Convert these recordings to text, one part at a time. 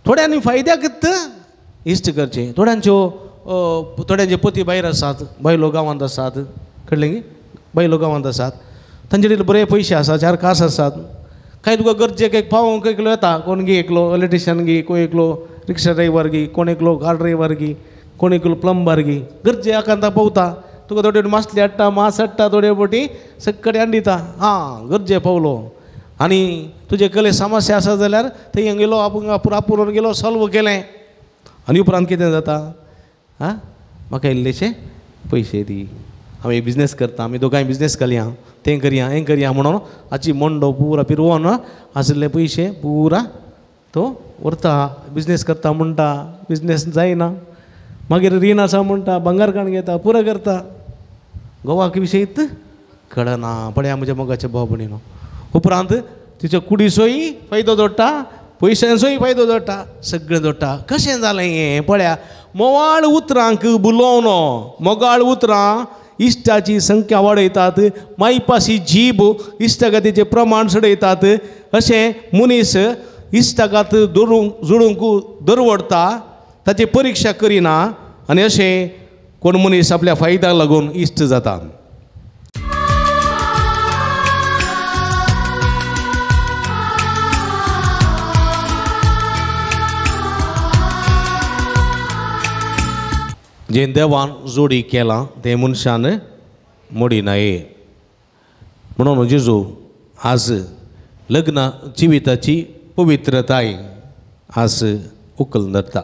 थोड्यांनी फायद्याक इश्ट करचे. थोड्यांचे पती भायर आसात, बायलो गांवांत आसात, कळ्ळें गी, बायलो गांवांत आसात, तांचे कडेन बरे पयशे आसा, 4 कास आसात. कांय तुका गरजेक एक पावोवंक एकलो येता, कोण गी एकलो इलेक्ट्रिशियन गी, कोण एकलो रिक्षा ड्रायव्हर गी, कोण एकलो कार ड्रायव्हर गी, कोण एकलो प्लंबर गी, गरजे आकांता पावता. तुका थोडे मासली हाडटा, मास हाडटा, थोडे फावटी सगळे हाडून दिता. हां, गरजे पावलो. आनी तुजे कले समस्या आसा जाल्यार थंय गेलो, आपुरून गेलो, सॉल्व केलें. आनी उपरांत कितें जाता, हां, म्हाका इल्लेशे पयशे दी, हांव एक बिजनेस करता, आमी दोगांय बिजनेस करया, तें करया, हें करया म्हणून हाची मोंडो पुरा फिरवोन आशिल्ले पयशे पुरा तो व्हरता. बिजनेस करता म्हणटा, बिजनेस जायना. मागीर रीण आसा म्हणटा, भांगार काण घेता, पुरो करता. घोवाक विशयीत कळना. पळया म्हज्या मोगाच्या भाव भयणीनो, उपरांत तिच्या कुडीचोय फायदो जोडटा, पयशांचोय फायदो जोडटा, सगळें जोडटा. कशें जालें हें पळया. मोवाळ उतरांक बुलोवनो, मोगाळ उतरां इश्टाची संख्या वाडयतात, मायपासी जीब इश्टागतीचें प्रमाण चडयतात. अशें मनीस इश्टागात जोडूंक दरवडटा, ताची परिक्षा करिना, आनी अशें कोण मनीस आपल्या फायद्याक लागून इश्ट जाता. जें देवान जोडी केलां तें मनशान मोडिनाये. म्हणून जेजू आज लग्न जिविताची पवित्रताय आज उखल धरता.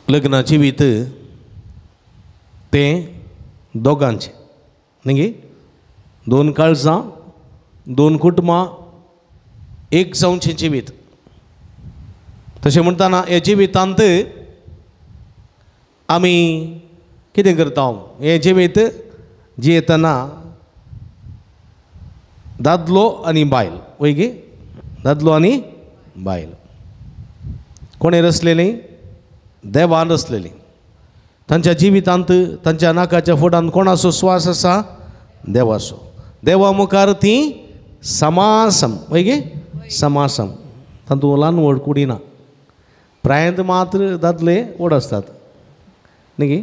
लग्न जिवीत तें दोगांचें न्ही गे. 2 काळजां, 2 कुटुंबां एक जावचें जिवीत. तशें म्हणटाना हे जिवितांत आमी कितें करता, हें जिवीत जियेतना दादलो आनी बायल, वय गे, दादलो आनी बायल कोणें रचलेलीं, देवान रचलेलीं. तांच्या जिवितांत, तांच्या नाकाच्या फुडांत कोणाचो स्वास आसा, देवाचो. देवा मुखार तीं समासम, वय गे, समासम. तातूंत ल्हान व्हड कुडी ना. प्रायांत मात्र दादले व्हड आसतात न्ही गे,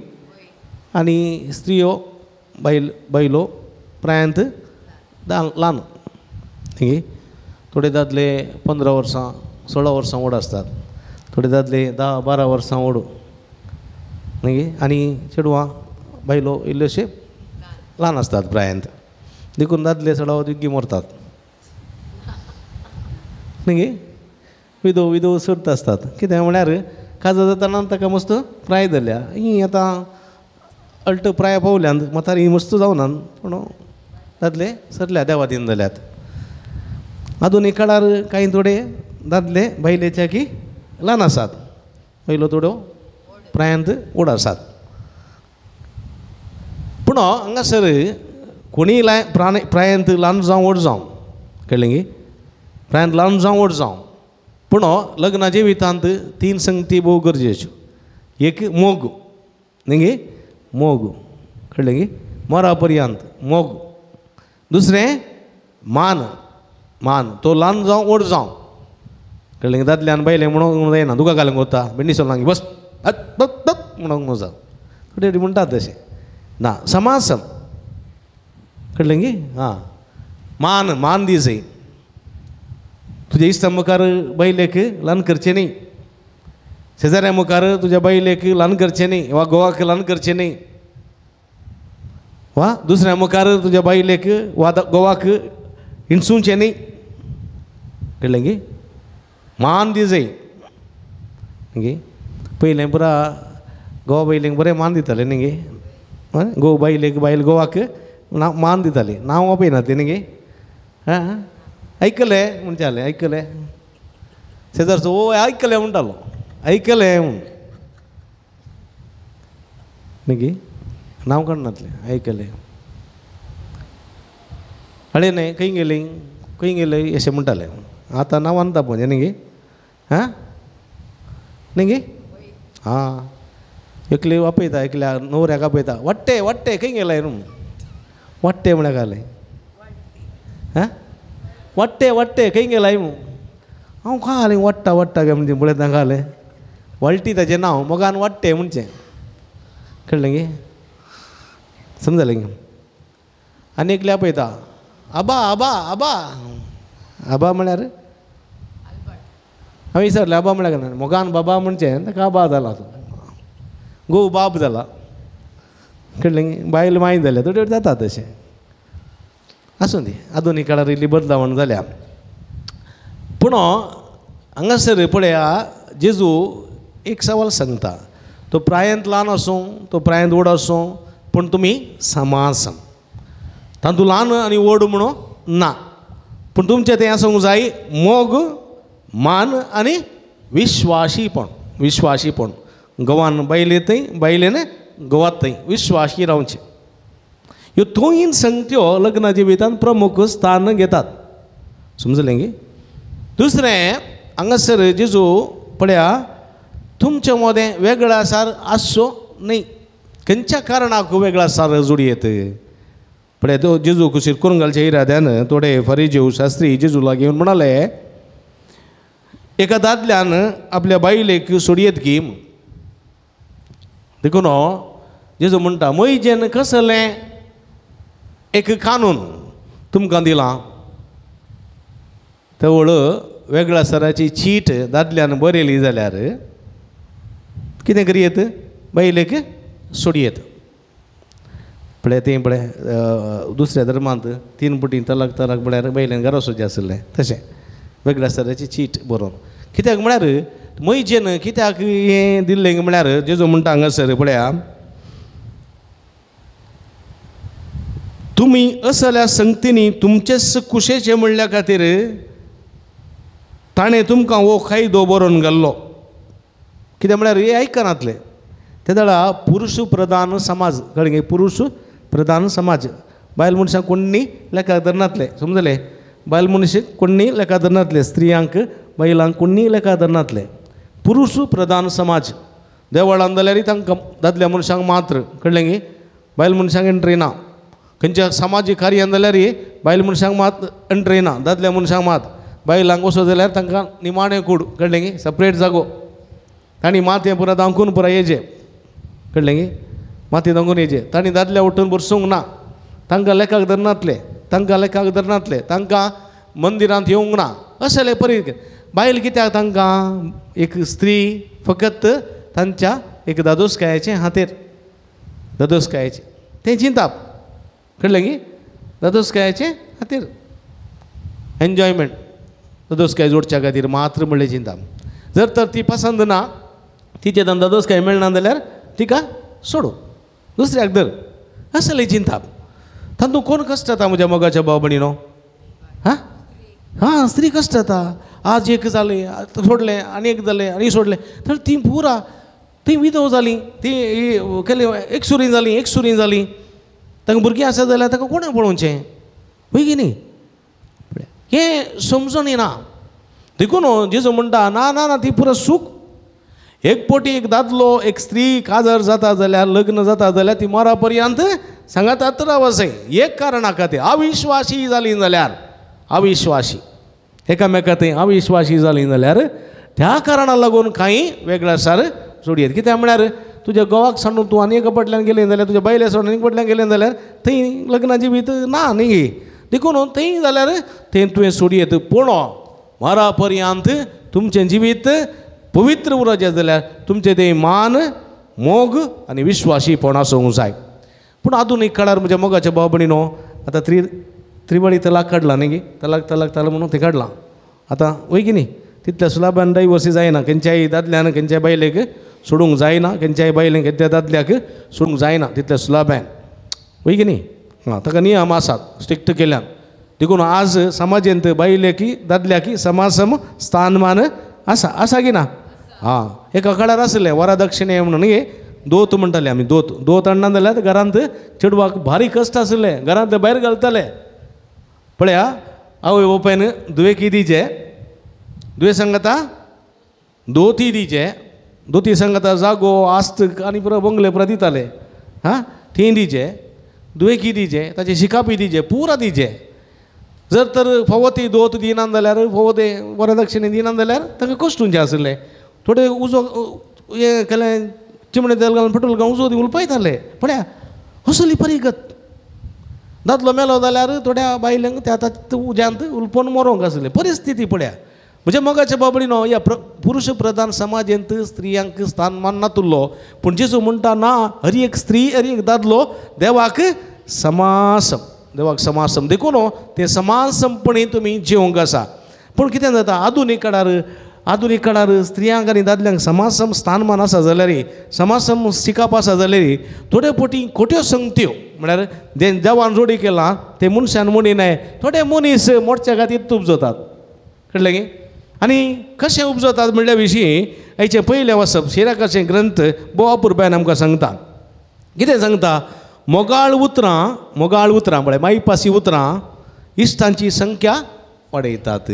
आनी स्त्रियो बायलो प्रायांत ल्हान न्ही गे. थोडे दादले 15 वर्सां 16 वर्सां व्हड आसतात, थोडे दादले 10-12 वर्सां व्हड न्ही गे. आनी चेडवां बायलो इल्लेशे ल्हान आसतात प्रायांत. देखून दादले चडाव दिग्गी मरतात न्ही गे. विधो सर्त आसतात. कित्याक म्हळ्यार काजा जाताना ताका मस्त प्राय धरल्या. ही आतां अल्ट प्राय पावल्यान म्हातारी ही मस्त जावनात, पूण दादले सरल्या देवादीन जाल्यात. आधुनीक काळार कांय थोडे दादले बायलेच्या की ल्हान आसात, बायलो थोड्यो प्रायांत व्हड आसात. पूण हांगासर कोणीय प्रायांत ल्हान जावं व्हड जावं, कळ्ळें गे, प्रायांत ल्हान जावं व्हड जावं, पूण लग्ना जिवितांत 3 संगती भोव गरजेच्यो. एक मोग न्ही गे, मोग, कळ्ळें गे, मरा पर्यंत मोग. दुसरें मान, मान तो ल्हान जावं व्हड जावं, कळ्ळें गे. दादल्यान बायलें म्हणूंक जायना, तुका घालूंक वता भेंडी सोलांगी बस म्हणूंक नजा, थोडे म्हणटात तशें ना. समासम, कळ्ळें गे. हां, मान, मान दी जाय. तुज्या इश्टा मुखार बायलेक ल्हान करचें न्ही, शेजाऱ्या मुखार तुज्या बायलेक ल्हान करचें न्ही, वा घोवाक ल्हान करचें न्ही, वा दुसऱ्या मुखार तुज्या बायलेक वा घोवाक हिणसूंचें न्ही, कळ्ळें गे. मान दी जाय गे. पयलें पुरा घोवा बायलेक बरें मान दिताले न्ही गे. घोव बायलेक, बायल घोवाक मान दिताली, नांव आपयना तें न्ही गे. हां, ऐकलें म्हणटालें, ऐकलें. शेजारचो ओ ऐकलें म्हणटालो, ऐकलें म्हूण न्ही गे. नांव काडनातलें, ऐकलें. अळे न्ही खंय गेली अशें म्हणटालें. आतां नांवान तापोवचें न्ही गे. हां न्ही गे. हां, एकले आपयता, एकल्या न्हवऱ्याक आपयता, वाडटे वाडटे खंय गेलाय न्हू, वाडटे म्हळ्यार घालें. हां, वाटते वाटते खंय गेलाय मग हांव खाले वाडटा वाडटा काय म्हणजे पळयत नाकाले वळटी ताचें नांव मोगान वाडटे म्हणचें कळ्ळें गे समजलें गे आनी एकल्या पळयता आबा आबा आबा आबा म्हळ्यार हांवें विचारलें आबा म्हळ्यार काय मोगान बाबा म्हणचें ताका आबा जाला तो घोव बाब जाला कळ्ळें गे बायल माय जाल्या थोड्यो जाता तशें आसूं दी आधुनीक काळार इल्ली बदलावण जाल्या पूण हांगासर पळया जेजू एक सवाल सांगता तो प्रायांत ल्हान आसूं तो प्रायांत व्हड आसूं पूण तुमी समा आसा तातूंत ल्हान आनी व्हड म्हणून ना पूण तुमचें तें आसूंक जाय मोग मान आनी विश्वासीपण घोवान बायलेंतय बायलेन घोवांतय विश्वासी रावचें ह्यो दोन संगत्यो लग्ना जिवितांत प्रमुख स्थान घेतात समजलें गे दुसरें हांगासर जेजू पळया तुमचे मदें वेगळा सार आसचो न्ही खंयच्या कारणाक वेगळा सार जोडयेत पळय तो जेजू कुशीर करून घालच्या इराद्यान थोडे फरिजेव शास्त्री जेजू लागीं येवन म्हणाले एका दादल्यान आपल्या बायलेक सोडयेत की देखून जेजू म्हणटा मोइजेन कसलें एक कानून तुमकां दिलां तेवळ वेगळ्या सराची चीट दादल्यान बरयली जाल्यार कितें करियेत बायलेक सोडयेत पळय तें पळय दुसऱ्या धर्मांत 3 पुटी तलाक म्हळ्यार बायलेन घरा सोदचें आसलें तशें वेगळ्या सराची चीट बरोवन कित्याक म्हळ्यार मोइजेन कित्याक हें दिल्लें म्हळ्यार जेजू म्हणटा हांगासर पळया तुमी असल्या संगतींनी तुमचेच कुशेचे म्हणल्या खातीर ताणें तुमकां हो कायदो बरोवन घाल्लो कित्याक म्हळ्यार हे आयकनातले ते दाडा पुरुश प्रधान समाज कळ्ळें गे पुरुश प्रधान समाज बायल मनशाक कोणी लेखाक धरनातले समजलें बायल मनशाक कोणी लेखाक धरनातले स्त्रियांक बायलांक कोणी लेखाक धरनातले पुरुश प्रधान समाज देवळान जाल्यार तांकां दादल्या मनशांक मात्र कळ्ळें गे बायल मनशांक एंट्री ना खंयच्या सामाजीक कार्यान जाल्यार बायल मनशांक मात एंट्री ना दादल्या मनशांक मात बायलांक वचो जाल्यार तांकां निमाणें कूड कळ्ळें गे सेपरेट जागो तांणी मातयें पुरो दांकून पुरो येजें कळ्ळें गे मातयें दांकून येजें तांणी दादल्या उठून बसूंक ना तांकां लेखाक धरनातले तांकां मंदिरांत येवंक ना अशें परी बायल कित्याक तांकां एक स्त्री फकत तांच्या एक दादोसकायाचे हातेर दादोसकायाचे तें चिंताप कळ्ळें गे दादोसकायाचे खातीर एन्जॉयमेंट दादोसकाय जोडच्या खातीर मात्र म्हणलें चिंता जर तर ती पसंद ना तिचे दादोसकाय मेळना जाल्यार तिका सोडू दुसऱ्याक धर असलें चिंताप तातूंत कोण कश्ट जाता म्हज्या मोगाच्या भाव भयणीनो हां स्त्री कश्ट जाता आज एक जालें सोडलें आनी एक जालें आनी सोडलें तर ती पुरा ती विधव जाली ती केली एक सुरी जाली तांकां भुरगीं आसा जाल्यार ताका कोणें पळोवचें वय की न्ही हें समजून येना देखून जेजू म्हणटा ना ना ना ती पुरो सूख एक पोटी एक दादलो एक स्त्री काजर जाता जाल्यार लग्न जाता जाल्यार ती मरा पर्यंत सांगात रावसय एक कारणा खातीर अविश्वासी जाली जाल्यार अविश्वासी एकामेका थंय अविश्वासी जाली जाल्यार त्या कारणाक लागून कांय वेगळ्या सार जोडयेत कित्याक म्हळ्यार तुज्या घोवाक सांडून तूं आनी एका फाटल्यान गेलें जाल्यार तुज्या बायले सोडून आनी फाटल्यान गेलें जाल्यार थंय लग्ना जिवीत ना न्ही देखून थंय जाल्यार थंय तुवें सोडयेत पूण मरा पर्यंत तुमचें जिवीत पवित्र उरचें जाल्यार तुमचें तें मान मोग आनी विश्वासीपण आसूंक जाय पूण आधुनीक काळार म्हज्या मोगाच्या भाव भयणीनो आतां त्रिवळी तलाक काडला न्ही गे तलाक म्हणून तें काडलां आतां वय की न्ही तितल्या सुलाभान डायवर्सी जायना खंयच्याय दादल्यान खंयच्याय बायलेक सोडूंक जायना खंयच्याय बायलेक खंयच्या दादल्याक सोडूंक जायना तितल्या सुलाभान वय की न्ही हां ताका नियम आसात स्ट्रिक्ट केल्यान देखून आज समाजेंत बायलेकी दादल्याकी समासम स्थानमान आसा की ना हां एका काळार आसलें वरदक्षिणे म्हणून गे दोत म्हणटाले आमी दोत हाडना जाल्यार घरांत चेडवाक भारी कश्ट आसले घरांत भायर घालताले पळया आवय बापायन दुवेकी दिचे दुवे सांगता दोती दिचे दोती सांगता जागो आस्त आनी पुरो बंगले पुरो दिताले हां थंय दिचे दुवेकी दिचे ताचे शिकापी दिचे पुरा दिचे जर तर फवती दोत दिनान जाल्यार फवते वरदक्षिणे दिनान जाल्यार ताका कश्टूंचें आसलें. थोडे उजो हें केलें चिमणे तेल घालून पेट्रोल घालून उजो दिवन पळयताले. पळया असली परिगत. दादलो मेलो जाल्यार थोड्या बायलांक त्या उज्यांत उलपण मरोंक आसलें. परिस्थिती पळया. म्हणजे मोगाच्या बाबडीनो ह्या पुरुश प्रधान समाजांत स्त्रियांक स्थानमान नातुरलो. पूण जेजू म्हणटा ना, हर एक स्त्री हर एक दादलो देवाक समासम. देवाक समासम देखून ते समासमपणी तुमी जिवंक आसा. पूण कितें जाता आधुनीक काळार स्त्रियांक आनी दादल्यांक समासम स्थानमान आसा जाल्यार समासम शिकप आसा जाल्यार थोड्या पटी खोट्यो संगत्यो म्हळ्यार देवान जोडी केला ते मनशान म्हणिनाय. थोडे मनीस मोडच्या खातीर उपजतात. कळ्ळें गे. आनी कशें उपजतात म्हणल्या विशीं हेचें पयलें वचप शिराकाचें ग्रंथ बोवा पुरबायन आमकां सांगता. कितें सांगता? मोगाळ उतरां म्हळ्यार माईपासी उतरां इश्टांची संख्या वाडयतात.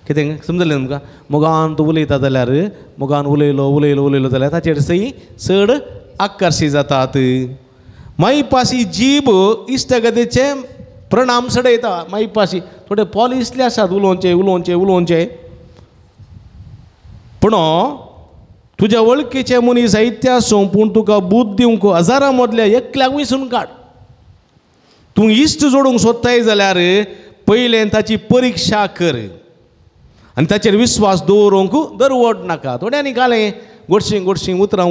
कितें समजलें तुमकां? मोगान तूं उलयता जाल्यार मोगान उलयलो जाल्यार ताचेर सई चड आकर्शीत जातात. माईपासी जीब इश्टगतीचे प्रणाम सडयता. माईपासी थोडे पॉलिसले आसात उलोवचे पूण तुज्या वळखीचे मनीस जायते आसूं पूण तुका बूद दिवंक हजारां मदल्या एकल्याक विसरून काड. तूं इश्ट जोडूंक सोदताय जाल्यार पयलें ताची परिक्षा कर आनी ताचेर विस्वास दवरूंक दरवड नाका. थोड्यांनी कालें गोडशीं उतरां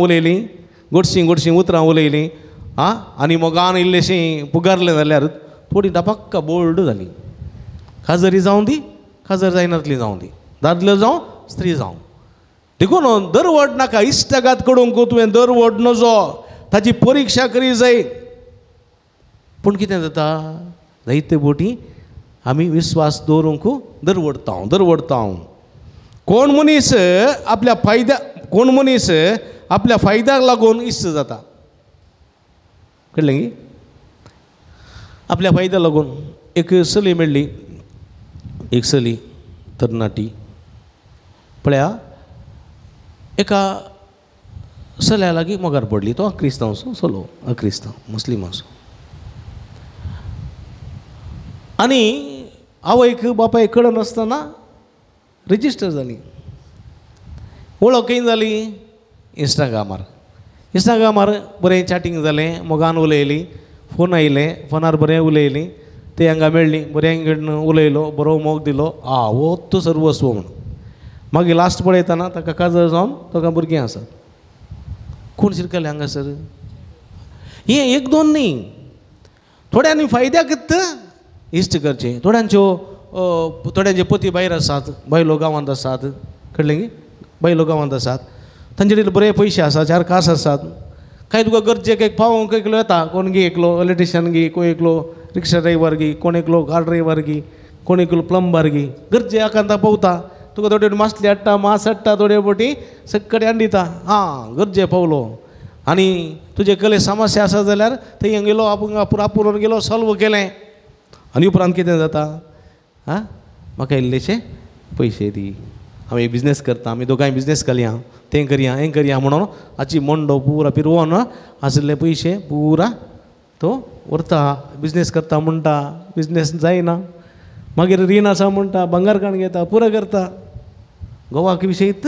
उलयलीं आनी मोगान इल्लेशें पुगारलें जाल्यार थोडी पक्का बोल्ड जाली. खाजरी जावं दी, खाजर जायनातली जावं दी, दादलो जावं स्त्री जावं. देखून दरवड नाका. इश्टागात कडूंक तुवें दरवड नजो. ताची परिक्षा करी जाय. पूण कितें जाता जायते बोटी आमी विस्वास दवरूंक दरवडता. कोण मनीस आपल्या फायद्याक लागून इश्ट जाता. कळ्ळें गी. आपल्या फायद्याक लागून एक चली मेळ्ळी. एक चली तरणाटी. पळया एका चल्या लागीं मोगार पडली. तो क्रिस्तांव चलो अक्रिस्तांव मुस्लीम असो. आनी आवयक बापायक कळनासतना रजिस्टर जाली. वळख खंय जाली? इंस्टाग्रामार बरें चॅटिंग जालें. मोगान उलयली. फोन आयले. फोनार बरें उलयली. ते हांगा मेळ्ळी. बरें उलयलो. बरो मोग दिलो. वो तो सर्वस्व म्हणून. मागीर लास्ट पळयतना ताका काजर जावन ताका भुरगीं आसात. कोण शिरकले हांगासर? हें एक दोन न्ही. थोड्यांनी फायद्याक इश्ट करचें. थोड्यांचे पती भायर आसात. बायलो गांवांत आसात. कळ्ळें गी. बायलो गांवांत आसात. तांचे कडेन बरे पयशे आसात. 4 कास आसात. कांय तुका गरजेक एक पावोवंक एकलो येता. कोण गी एकलो इलेक्ट्रिशियन गी, कोण एकलो रिक्षा ड्रायव्हर गी, कोण एकलो कार ड्रायव्हर गी, कोण एकलो प्लंबर गी. गरजे एकांता पावता. तुका थोडे मासली हाडटा, मास हाडटा, थोडे फावटी सक्कडे हाडिता. गरजे पावलो. आनी तुजे कले समस्या आसा जाल्यार थंय गेलो आपूण गेलो सॉल्व केलें. आनी उपरांत कितें जाता? म्हाका इल्लेशे पयशे दी. हांव एक बिजनेस करता. आमी दोगांय बिजनेस घालया. तें करया म्हणून हाची मोंडो पुरा फिरवोन आसले पयशे पुरा तो व्हरता. बिजनेस करता म्हणटा. बिजनेस जायना. मागीर रीण आसा म्हणटा. भांगार काण घेता. पुरो करता. घोवाक विशयीत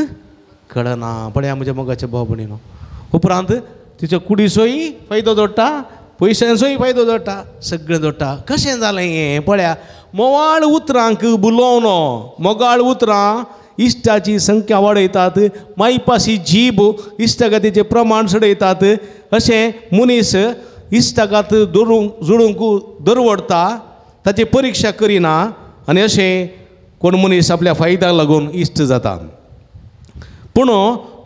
कळना. पळया म्हज्या मोगाच्या भाव भयणीनो. उपरांत तिच्या कुडीचोय फायदो जोडटा. पयशांचोय फायदो जोडटा. सगळें जोडटा. कशें जालें हें? पळया मोवाळ उतरांक बुलोवनो. मोगाळ उतरां इश्टाची संख्या वाडयतात. माईपासी जीब इश्टगतीचें प्रमाण सडयतात. अशें मनीस इश्टागात जोडूंक दरवडता. ताची परिक्षा करिना. आनी अशें कोण मनीस आपल्या फायद्याक लागून इश्ट जाता. पूण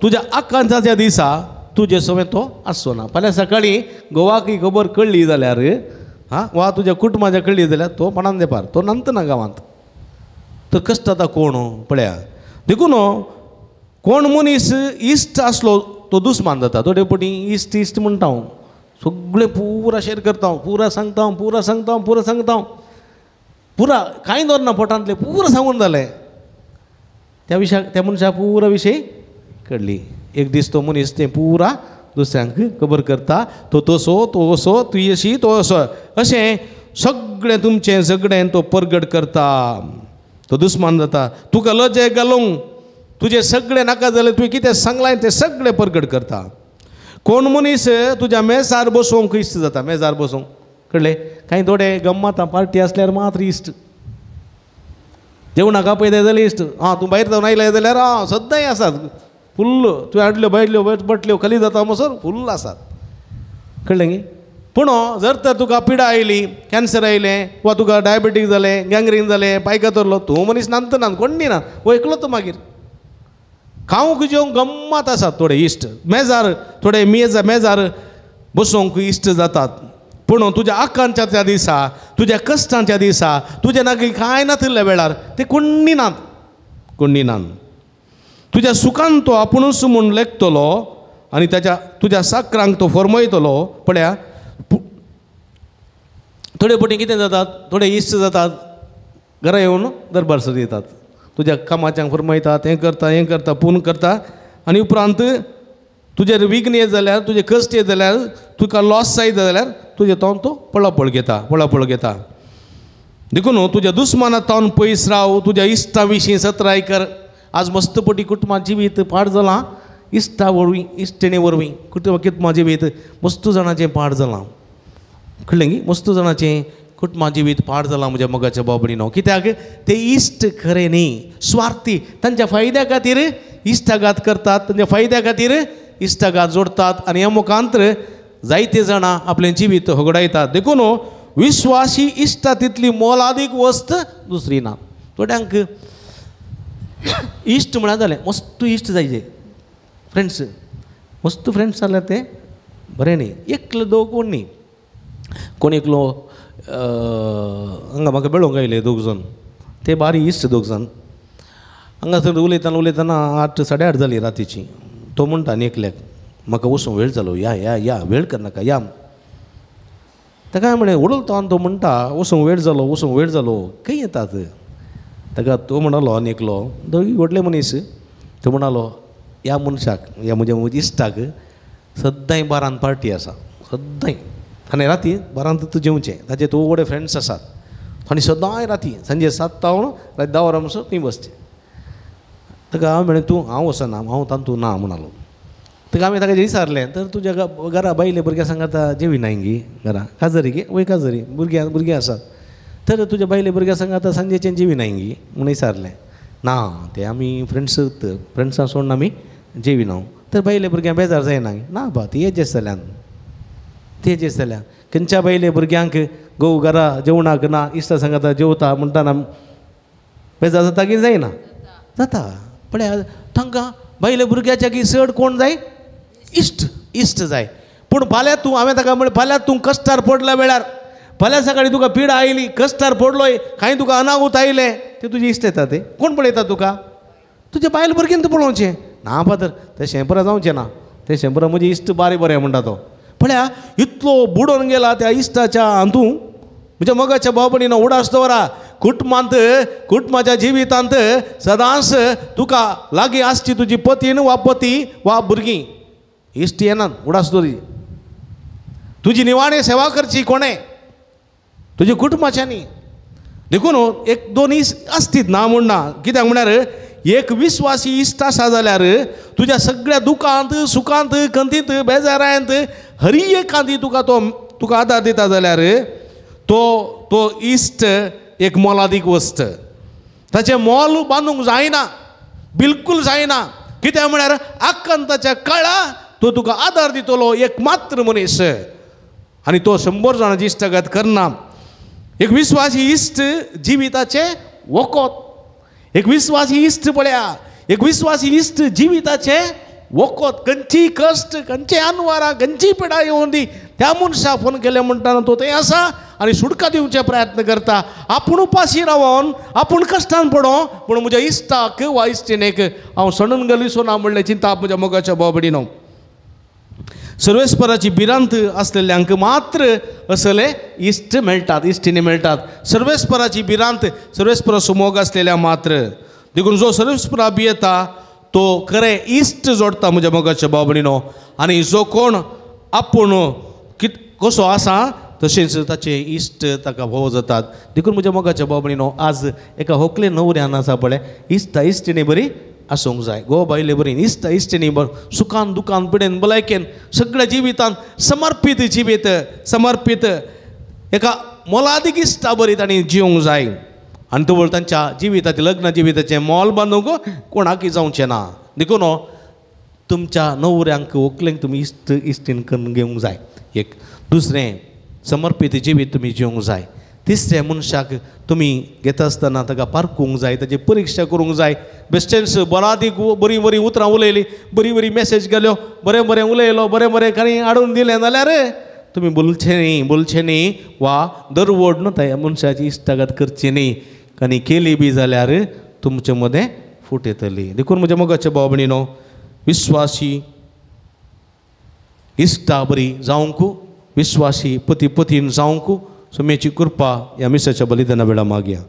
तुज्या आकांताच्या दिसा तुजे सवय तो आसचो ना. फाल्यां सकाळीं घोवाक ही खबर कळ्ळी जाल्यार वा तुज्या कुटुंबाच्या कळ्ळी जाल्यार तो पणान देपार. तो नांतना गांवांत. तर कश्ट जाता कोण? पळया देखून कोण मनीस इश्ट आसलो तो दुस्मान जाता. थोडे फावटी इश्ट म्हणटा हांव. सगळें पुरा शेअर करता हांव. पुरा सांगता पुरा कांय दवरना पोटांतले. पुरा सांगून जालें. त्या मनशा पुरा विशय कळ्ळी. एक दीस तो मनीस तें पुरा दुसऱ्यांक खबर करता. तो तसो, तूं अशी, तो असो. अशें सगळें तुमचें झगडें तो परगट करता, तो दुस्मान जाता. तुका लजे घालूंक तुजें सगळें नाका जाल्यार तुवें कितें सांगलां तें सगळें परगट करता. कोण मनीस तुज्या मेजार बसोवंक इश्ट जाता, मेजार बसोवंक कळ्ळें. कांय थोडे गम्मत पार्टी आसल्यार मात्र इश्ट, जेवणाक आपयताय जाल्यार इश्ट. तूं भायर जावन आयलाय जाल्यार सद्दां आसात फुल्ल. तुवें हाडल्यो भायल्यो बटल्यो खाली जाता म्हणसर फुल्ल आसात, कळ्ळें न्ही. पूण जर तर तुका पिडा आयली, कॅन्सर आयलें, वा तुका डायबेटीक जालें, गँग्रीन जालें, पायका धरलो, तूं मनीस नांत ना, कोण ना, वो एकलो तो मागीर. खावंक जेवंक गम्मत आसात थोडे इश्ट, मेजार थोडे मेजार बसोवंक इश्ट जातात. पूण तुज्या आकांच्या त्या दिसा, तुज्या कश्टांच्या दिसा, तुज्या नागी कांय नातिल्ल्या वेळार ते कोण्णी नात, कोण्णी नात. तुज्या सुखान तो आपुणूच म्हूण लेखतलो आनी तुज्या साकरांक तो फरमयतलो. पळया थोडे पटी कितें जातात, थोडे इश्ट जातात घरा येवन दरबार सर येतात, तुज्या कामाच्यांक फरमयतात, हें करता पूण करता, आनी उपरांत तुजेर विघ्न येत जाल्यार, तुजे कश्ट येत जाल्यार, तुका लॉस जायत जाल्यार तुजे तोंड तो पळापळ घेता. देखून तुज्या दुस्मानात तावन पयस राव, तुज्या इश्टा विशीं सत्राय कर. आज मस्तपटी कुटुंबां जिवीत पाड जालां इश्टा वरवीं, इश्टिणे वरवीं कुटुंबां जिवीत मस्त जाणांचें पाड जालां, कळ्ळें न्ही. मस्त जाणांचें कुटुंबां जिवीत पाड जालां म्हज्या मोगाच्या बाबडीनो. कित्याक ते इश्ट खरे न्ही, स्वार्थी. तांच्या फायद्या खातीर इश्टाघात करतात, तांच्या फायद्या खातीर इश्टाघात जोडतात, आनी ह्या मुखांतर जायते जाणां आपलें जिवीत होगडायतात. देखून विश्वासी इश्टा तितली मोलादीक वस्त दुसरी ना. थोड्यांक इश्ट म्हळ्यार जालें मस्त इश्ट जायचे, फ्रेंड्स, मस्त फ्रेंड्स जाल्यार ते बरें न्ही. एकलो दोग कोण न्ही, कोण एकलो हांगा म्हाका बेळोंक आयले 2 जाण, ते बारी इश्ट 2 जाण. हांगासर उलयतना 8 साडे 8 जाली रातीची. तो म्हणटा न्ही एकल्याक, म्हाका वचूंक वेळ जालो, या वेळ करनाका, या. ताका म्हणे उडलतो आनी तो म्हणटा वचूंक वेळ जालो, खंय येतात. ताका तो म्हणलो आनी एकलो, दोगी व्हडले मनीस, तो म्हणलो ह्या मनशाक, ह्या म्हज्या इश्टाक सद्दां 12 पार्टी आसा, सद्दां. आनी राती 12 तूं जेवचें, ताचे तूं व्हडे फ्रेंड्स आसात, आनी सदां राती सांजे 7 तावन राती 10 वरां म्हणसर थंय बसचें. ताका हांव म्हळें हांव वचना, हांव तांतू ना म्हणलो. ताका हांवें ताका विचारलें, तर तुज्या घरा बायले भुरग्यां सांगाता जेविनाय गी घरा, काजरी गे वय काजरी, भुरगीं आसात, तर तुज्या बायले भुरग्यां सांगाता सांजेचें जेविनाय गी म्हणून विचारलें. ना, ते आमी फ्रेंड्सां सोडून आमी जेविना. तर बायले भुरग्यांक बेजार जायना. ना बा, ती एजेस जाल्यान, खंयच्या बायले भुरग्यांक घोव घरा जेवणाक ना, इश्टा सांगाता जेवता म्हणटाना बेजार जाता की जायना? जाता. पळय तांकां बायले भुरग्याच्या की चड कोण जाय? इश्ट जाय. पूण फाल्यां तूं, हांवें ताका म्हळें, फाल्यां तूं कश्टार पडल्या वेळार, फाल्यां सकाळीं तुका पिडा आयली, कश्टार पडलोय, कांय तुका अनाहूत आयले, ते तुजे इश्ट येता. ते कोण पळयता तुका? तुजे बायल भुरगीं तूं पळोवचें ना. पातर तें शेंपरां जावचें ना, तें शेंपरां म्हजे इश्ट बरें म्हणटा तो. पळया इतलो बुडोवन गेला त्या इश्टाच्या हातूं. म्हज्या मोगाच्या बाबडीनो उडास दवरा. कुटुंबाच्या जिवितांत सदांच तुका लागीं आसची तुजी पतीन वा पती वा भुरगीं. इश्ट येनात, उडास दवरी. तुजी निवाणी सेवा करची कोणें? तुज्या कुटुंबाच्यांनी. देखून 1-2 इश्ट आसतीत ना म्हणना. कित्याक म्हळ्यार एक विश्वासी इश्ट आसा जाल्यार तुज्या सगळ्या दुखांत, सुखांत, खंतींत, बेजारांत, हर एकांती तुका आदार दिता जाल्यार तो इश्ट एक मोलादीक वस्त. ताचें मोल बांदूंक जायना, बिलकूल जायना. कित्याक म्हळ्यार आकांताच्या काळा तो तुका आदार दितलो एक मात्र मनीस, आनी तो 100 जाणांची इश्टाघात करना. एक विश्वासी इश्ट जिविताचे वखद. एक विश्वासी इश्ट पळया, एक विश्वासी इश्ट जिविताचे वखद. खंयची कश्ट, खंयचे अनवरां, खंयची पिडा येवन दी, त्या मनशा फोन केले म्हणटाना तो थंय आसा आनी सुटका दिवचे प्रयत्न करता. आपूण उपाशी रावन, आपूण कश्टान पडो, पूण म्हज्या इश्टाक वा इश्टिणेक हांव सडून घालिसो ना म्हणलें चिंता म्हज्या मोगाच्या बाबडीनो. सर्वेस्पराची भिरांत असलेल्यांक मात्र असले इश्ट मेळटात, इश्टिणी मेळटात. सर्वेस्पराची भिरांत, सर्वेस्पराचो मोग असलेल्या मात्र. देखून जो सर्वेस्परा भियेता तो खरें इश्ट जोडटा म्हज्या मोगाच्या बाबडीनो. आनी जो कोण आपूण कसो आसा तशेंच ताचे इश्ट ताका भोव जातात. देखून म्हज्या मोगाच्या भाव आज एका होकले न्हवऱ्यान आसा पळय इश्ता इश्टिणी बरी आसूंक जाय. गो बायले बरी इश्ता इश्टिणी सुखान दुखान पिडेन भलायकेन सगळ्या जिवितांत समर्पीत एका मोलादीक इश्टा बरी तांणी जिवंक जाय. आनी तो तांच्या जिविताचें लग्न जिविताचें मोल बांदूंक कोणाकय जावचें ना. देखून तुमच्या न्हवऱ्यांक व्हंकलेक तुमी इश्ट इश्टीण करून घेवंक जाय. एक दुसरें समर्पीत जिवीत तुमी जिवंक जाय. तिसरें मनशाक तुमी घेता आसतना ताका पारखूंक जाय, ताची परिक्षा करूंक जाय. बेश्टेच बरादीक बरीं बरीं उतरां उलयलीं, बरी बरी मॅसेज गेल्यो, बरें बरें उलयलो, बरें बरें खंय हाडून दिलें जाल्यार तुमी बोलचें न्ही वा दरवड न्हू त्या मनशाची इश्टागत करची न्ही. आनी केली बी जाल्यार तुमचे मदें फूट येतली. देखून म्हज्या मोगाच्या भाव भयणीनो विश्वासी इश्टा बरी जावंक, विश्वासी पती पतीन जावंक सुमेची कृपा ह्या मिसाच्या बलिदाना वेळा मागया.